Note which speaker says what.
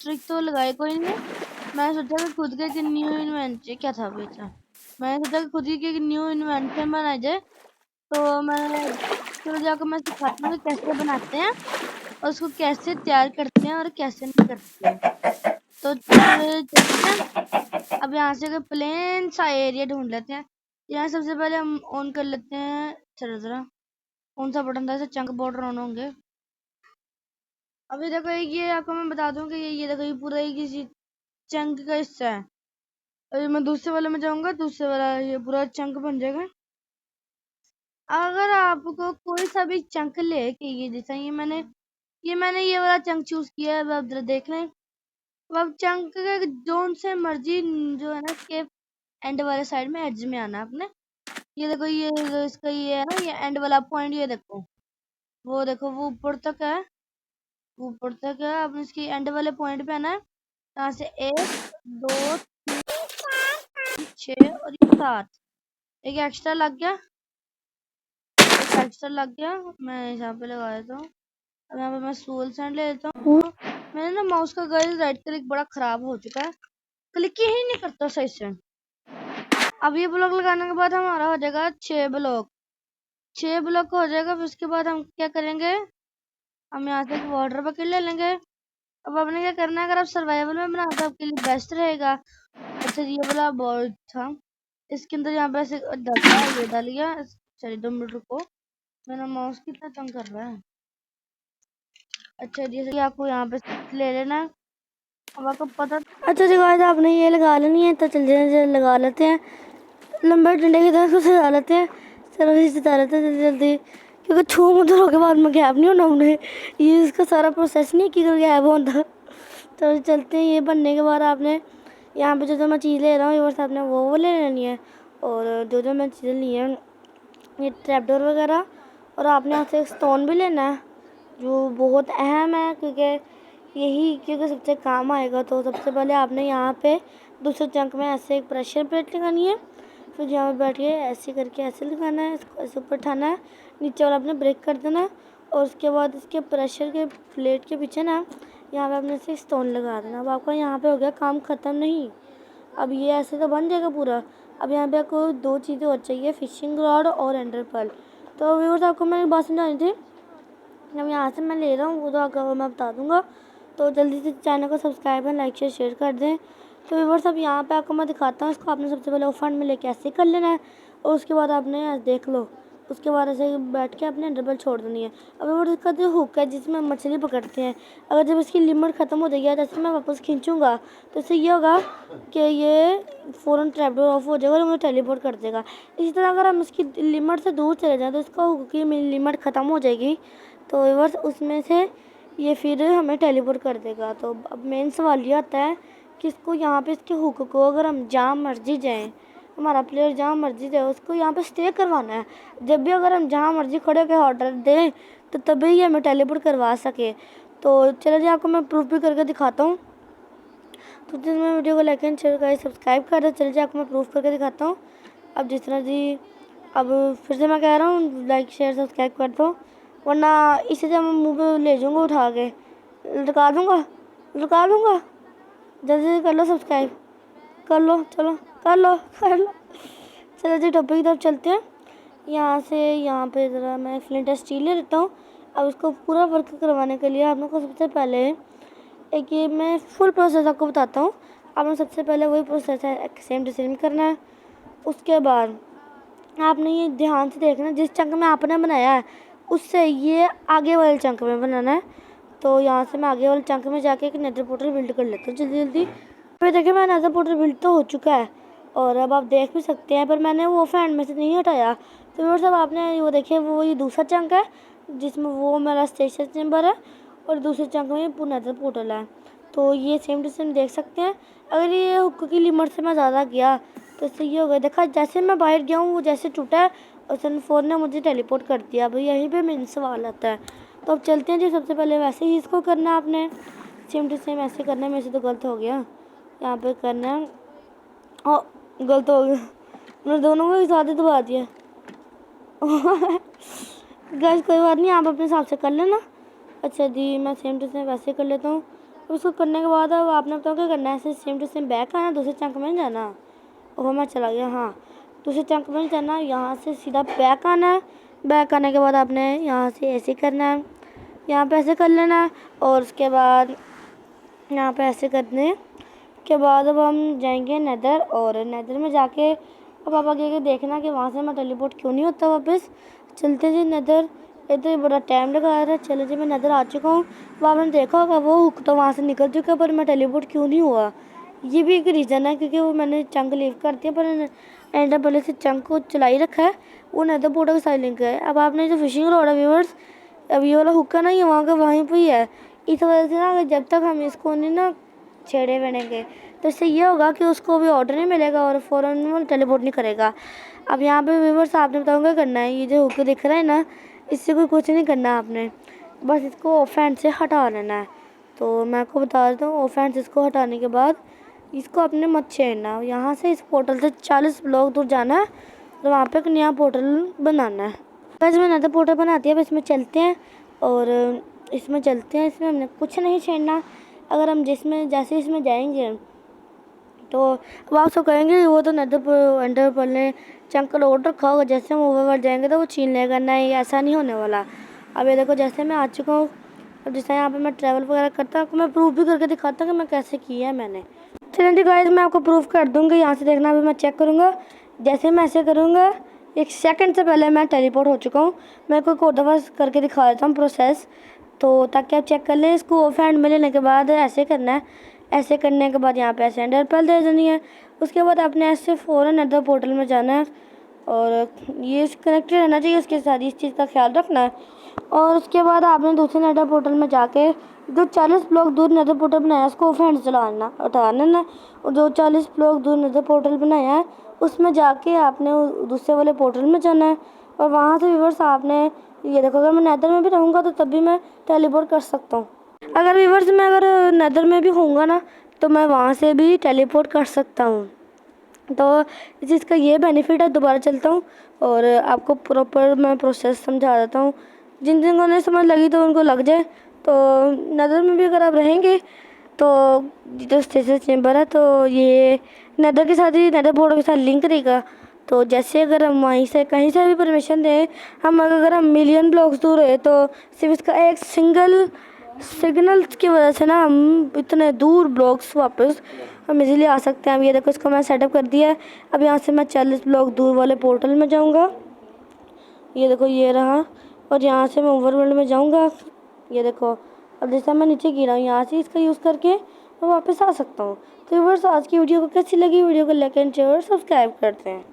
Speaker 1: Streak तो लगाए कोई नहीं। मैंने सोचा कि खुद का एक न्यू इन्वेंशन क्या था बेचा, मैंने सोचा कि खुद ही की एक न्यू इन्वेंशन बनाई जाए। तो मैं चलो जाकर मैं सिखाता हूँ कि कैसे बनाते हैं और उसको कैसे तैयार करते हैं और कैसे नहीं करते हैं। तो चलते हैं। अब यहाँ से प्लेन सा एरिया ढूंढ लेते हैं। यहाँ सबसे पहले हम ऑन कर लेते हैं। चलो जरा कौन सा बटन था, चंक बॉर्डर ऑन होंगे। अभी देखो ये आपको मैं बता दूं कि ये देखो ये पूरा ही किसी चंक का हिस्सा है। अभी मैं दूसरे वाले में जाऊंगा, दूसरे वाला ये पूरा चंक बन जाएगा। अगर आपको कोई सा भी चंक ले कि ये जैसा मैंने ये वाला चंक चूज किया है। अब आप जरा देख लें। अब चंक के जोन से मर्जी जो है ना इसके एंड वाले साइड में एड्ज में आना आपने। ये देखो ये जो इसका ये है ना ये एंड वाला पॉइंट, ये देखो वो देखो वो ऊपर तक है, ऊपर तक है। आपने इसकी एंड वाले पॉइंट पे आना है। यहाँ से 1 2 3 6 और ये 7 एक एक्स्ट्रा लग गया, एक एक्स्ट्रा लग गया। मैं यहाँ पे लगा देता हूँ। अब यहाँ पे मैं सोल सैंड ले लेता हूँ। मैंने ना माउस का गाइस राइट क्लिक बड़ा खराब हो चुका है, क्लिक ही नहीं करता सही से। अब ये ब्लॉक लगाने के बाद हमारा हो जाएगा 6 ब्लॉक, 6 ब्लॉक हो जाएगा। फिर उसके बाद हम क्या करेंगे, हम यहाँ से वाटर बकेट ले लेंगे। अब आपने क्या करना है, अगर आप सर्वाइवल में बनाओ तो आपके लिए बेस्ट रहेगा। अच्छा ये वाला बॉल था, इसके अंदर यहाँ पे ऐसे डालता है, ये डाल लिया। चलिए 2 मिनट रुको, मेरा माउस कितना तंग कर रहा है। अच्छा जैसे कि आपको यहाँ पे ले लेना है। अब आपको पता अच्छा जी गाइस आपने ये लगा लेनी है, तो चलिए लगा लेते हैं। लंबे डंडे की तरह से लगा लेते हैं, चलो सिता लेते हैं जल्दी जल्दी, क्योंकि छू मुद्रों के बाद में गैप नहीं होना हमने, ये इसका सारा प्रोसेस नहीं कि गैप होता। तो चलते हैं। ये बनने के बाद आपने यहाँ पे जो मैं चीज़ ले रहा हूँ ये बस आपने वो ले लेनी है। और जो मैं चीज़ें ली हैं ये ट्रैपडोर वगैरह, और आपने यहाँ से एक स्टोन भी लेना है जो बहुत अहम है, क्योंकि सबसे काम आएगा। तो सबसे पहले आपने यहाँ पे दूसरे चंक में ऐसे एक प्रेशर प्लेट लगानी है। फिर यहाँ पे बैठिए ऐसे करके ऐसे लगाना है, इसको ऐसे ऊपर उठाना है, नीचे वाला आपने ब्रेक कर देना है। और उसके बाद इसके प्रेशर के प्लेट के पीछे ना यहाँ पे आपने से स्टोन लगा देना। अब आपका यहाँ पे हो गया काम ख़त्म नहीं। अब ये ऐसे तो बन जाएगा पूरा। अब यहाँ पे आपको 2 चीज़ें और चाहिए, फिशिंग रॉड और एंडर पर्ल। तो व्यूअर्स आपको मैंने बात समझानी थी, अब यहाँ से मैं ले रहा हूँ वो तो आपको मैं बता दूँगा। तो जल्दी से चैनल को सब्सक्राइब एंड लाइक शेयर कर दें। तो व्यूअर्स अब यहाँ पे आपको मैं दिखाता हूँ, इसको आपने सबसे पहले फंड में लेके ऐसे कर लेना है। और उसके बाद आपने देख लो, उसके बाद ऐसे बैठ के अपने डबल छोड़ देनी है। अब व्यूअर्स इसका जो हुक है जिसमें मछली पकड़ते हैं, अगर जब इसकी लिमिट ख़त्म हो जाएगी जैसे मैं वापस खींचूँगा तो इससे ये होगा कि ये फ़ौरन ट्रैपडोर ऑफ हो जाएगा और मुझे टेलीपोर्ट कर देगा। इसी तरह अगर हम इसकी लिमिट से दूर चले जाएँ तो इसका हुक की लिमिट ख़त्म हो जाएगी, तो व्यूअर्स उसमें से ये फिर हमें टेलीपोर्ट कर देगा। तो अब मेन सवाल ये आता है कि इसको यहाँ पे इसके हुक को अगर हम जहाँ मर्जी जाएँ, हमारा प्लेयर जहाँ मर्जी जाए उसको यहाँ पे स्टे करवाना है। जब भी अगर हम जहाँ मर्जी खड़े होकर ऑर्डर दें तो तभी ये हमें टेलीपोर्ट करवा सके। तो चलो जी आपको मैं प्रूफ भी करके दिखाता हूँ। तो जिसमें वीडियो को लाइक एंड शेयर करें, सब्सक्राइब कर दो। चलिए जी आपको मैं प्रूफ करके दिखाता हूँ। अब जिस तरह जी अब फिर से मैं कह रहा हूँ लाइक शेयर सब्सक्राइब कर दो, वरना इसे जब मैं मुँह पे ले जाऊँगा उठा के लटका दूँगा। जल्दी से कर लो सब्सक्राइब, कर लो, चलो कर लो। चलो जी टॉपिक की तरफ चलते हैं। यहाँ से यहाँ पे ज़रा मैं फ्लिंट स्टील ले लेता हूँ। अब इसको पूरा वर्क करवाने के लिए आप लोग को सबसे पहले एक ये मैं फुल प्रोसेस आपको बताता हूँ। आपने सबसे पहले वही प्रोसेस है सेम टू सेम करना है। उसके बाद आपने ये ध्यान से देखना, जिस चंक में आपने बनाया है उससे ये आगे वाले चंक में बनाना है। तो यहाँ से मैं आगे वाले चंक में जाके एक नेदर पोर्टल बिल्ड कर लेता हूँ जल्दी जल्दी। फिर देखिए मैं नेदर पोर्टल बिल्ड तो हो चुका है और अब आप देख भी सकते हैं, पर मैंने वो फैन में से नहीं हटाया। तो वो सब आपने वो देखिए वो ये दूसरा चंक है जिसमें वो मेरा स्टेशन चैम्बर है और दूसरे चंक में पूरा नेदर पोर्टल है। तो ये सेम टू सेम देख सकते हैं। अगर ये हुक की लिमिट से मैं ज़्यादा गया तो इससे ये हो गया, देखा जैसे मैं बाहर गया हूँ वो जैसे टूटा है और सन4 ने मुझे टेलीपोर्ट कर दिया। अब यहीं पे मेन सवाल आता है। तो अब चलते हैं जी, सबसे पहले वैसे ही इसको करना है आपने सेम टू सेम ऐसे करना है। मेरे से तो गलत हो गया, यहाँ पे करना है और गलत हो गया, मैंने दोनों को एक साथ ही दबा दिया। गैस कोई बात नहीं, आप अपने हिसाब से कर लेना। अच्छा जी मैं सेम टू सेम वैसे कर लेता हूँ। उसको करने के बाद अब आपने बताओ क्या करना है। ऐसे सेम टू सेम बैक आना, दूसरे चंक में जाना। ओह मैं चला गया। हाँ, दूसरे चंक में जाना, यहाँ से सीधा बैक आना है। बैक आने के बाद आपने यहाँ से ऐसे करना है, यहाँ पे ऐसे कर लेना है। और उसके बाद यहाँ पे ऐसे करने के बाद अब हम जाएंगे नेदर। और नेदर में जाके अब आप आगे देखना कि वहाँ से मैं टेलीपोर्ट क्यों नहीं होता वापस। चलते जी नेदर, इतना बड़ा टाइम लगा रहा है। चलो जी मैं नेदर आ चुका हूँ। अब आपने देखा होगा वो हुक तो वहाँ से निकल चुका, पर मैं टेलीपोर्ट क्यों नहीं हुआ। ये भी एक रीज़न है, क्योंकि वो मैंने चंक लीव कर दिया, पर एंड पहले से चंक को चला ही रखा है। वो नेदर पोर्टल के साथ लिंक है। अब आपने जो फिशिंग रॉड है व्यूअर्स, अब ये वाला हुक है ना, ये वहाँ का वहीं पर ही है। इस वजह से ना जब तक हम इसको नहीं ना छेड़े बनेंगे तो इससे ये होगा कि उसको भी ऑर्डर नहीं मिलेगा और फ़ौरन वो टेलीपोर्ट नहीं करेगा। अब यहाँ पे व्यूअर्स आपने बताऊँगा करना है। ये जो हुक दिख रहा है ना, इससे कोई कुछ नहीं करना है आपने, बस इसको ऑफेंस से हटा लेना है। तो मैं आपको बता देता हूँ, ऑफेंस इसको हटाने के बाद इसको अपने मत छेड़ना। यहाँ से इस पोर्टल से 40 ब्लॉक दूर जाना है, तो वहाँ पे एक नया पोर्टल बनाना है। बस मैंने तो पोर्टल बनाती है, बस इसमें चलते हैं और इसमें चलते हैं। इसमें हमने कुछ नहीं छेड़ना। अगर हम जैसे इसमें जाएंगे तो अब आप सब कहेंगे वो तो एंडर पर ने चंक लोड रखा होगा, जैसे हम ओवरवर्ल्ड जाएंगे तो वो छीन लेगा। नहीं, ऐसा नहीं होने वाला। अब ये देखो जैसे मैं आ चुका हूँ। अब जैसे यहाँ पे मैं ट्रैवल वगैरह करता हूँ, मैं प्रूफ भी करके दिखाता हूँ कि मैं कैसे किया है मैंने। चलिए गाइस मैं आपको प्रूफ कर दूँगी। यहाँ से देखना, अभी मैं चेक करूँगा। जैसे मैं ऐसे करूँगा, 1 सेकंड से पहले मैं टेलीपोर्ट हो चुका हूँ। मैं कोई कोड दफा करके दिखा देता हूँ प्रोसेस, तो ताकि आप चेक कर लें। इसको ऑफ हैंड में लेने के बाद ऐसे करना है। ऐसे करने के बाद यहाँ पे ऐसे एंडर पर्ल दे देनी है। उसके बाद आपने ऐसे फ़ौरन नेदर पोर्टल में जाना है और ये कनेक्टेड रहना चाहिए उसके साथ, इस चीज़ का ख्याल रखना है। और उसके बाद आपने दूसरे नेदर पोर्टल में जाके जो 40 ब्लॉक दूर नेदर पोर्टल बनाया है उसको ऑफ हैंड चलाना उतारना है। और जो 40 ब्लॉक दूर नेदर पोर्टल बनाया है उसमें जाके आपने दूसरे वाले पोर्टल में जाना है। और वहाँ से व्यूअर्स आपने ये देखो, अगर मैं नेदर में भी रहूँगा तो तब भी मैं टेलीपोर्ट कर सकता हूँ। अगर व्यूअर्स मैं अगर नेदर में भी होऊंगा ना, तो मैं वहाँ से भी टेलीपोर्ट कर सकता हूँ। तो इस चीज़ का ये बेनिफिट है। दोबारा चलता हूँ और आपको प्रॉपर मैं प्रोसेस समझा देता हूँ। जिन जिन को नहीं समझ लगी तो उनको लग जाए। तो नेदर में भी अगर आप रहेंगे तो जो स्टेशन चेम्बर है, तो ये नेदर के साथ ही, नेदर पोर्टल के साथ लिंक रहेगा। तो जैसे अगर हम वहीं से कहीं से भी परमिशन दें, अगर हम मिलियन ब्लॉक्स दूर है, तो सिर्फ इसका एक सिंगल सिग्नल की वजह से ना हम इतने दूर ब्लॉक्स वापस हम इजीली आ सकते हैं। अब ये देखो, इसको मैं सेटअप कर दिया है। अब यहाँ से मैं 40 ब्लॉक दूर वाले पोर्टल में जाऊँगा। ये देखो ये रहा। और यहाँ से मैं ओवरवर्ल्ड में जाऊँगा। ये देखो, अब जैसा मैं नीचे गिरा हूँ, यहाँ से इसका यूज़ करके मैं वापस आ सकता हूँ। तो व्यूअर्स आज की वीडियो को कैसी लगी, वीडियो को लाइक एंड शेयर और सब्सक्राइब करते हैं।